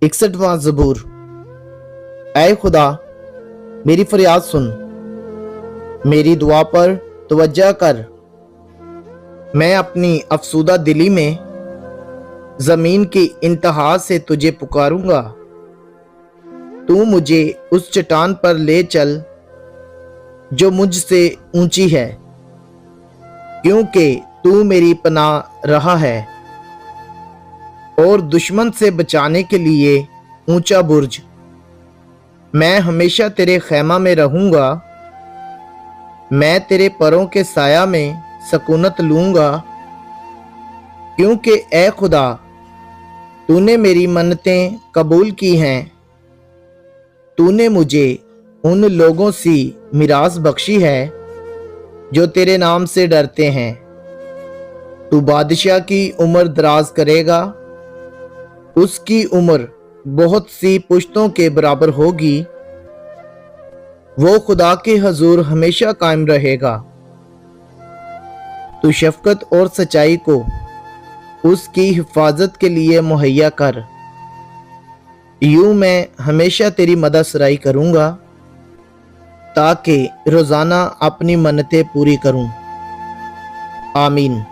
61वां ज़बूर। ऐ खुदा, मेरी फरियाद सुन, मेरी दुआ पर तवज्जो कर। मैं अपनी अफसूदा दिली में ज़मीन की इंतहा से तुझे पुकारूंगा। तू मुझे उस चट्टान पर ले चल जो मुझसे ऊंची है, क्योंकि तू मेरी पनाह रहा है और दुश्मन से बचाने के लिए ऊंचा बुर्ज। मैं हमेशा तेरे खैमा में रहूंगा, मैं तेरे परों के साया में सकूनत लूंगा, क्योंकि ए खुदा, तूने मेरी मन्नतें कबूल की हैं। तूने मुझे उन लोगों सी मिरास बख्शी है जो तेरे नाम से डरते हैं। तू बादशाह की उम्र दराज करेगा, उसकी उम्र बहुत सी पुश्तों के बराबर होगी। वो खुदा के हजूर हमेशा कायम रहेगा। तू शफकत और सच्चाई को उसकी हिफाजत के लिए मुहैया कर। यूं मैं हमेशा तेरी मदद सराई करूंगा, ताकि रोजाना अपनी मन्नतें पूरी करूं। आमीन।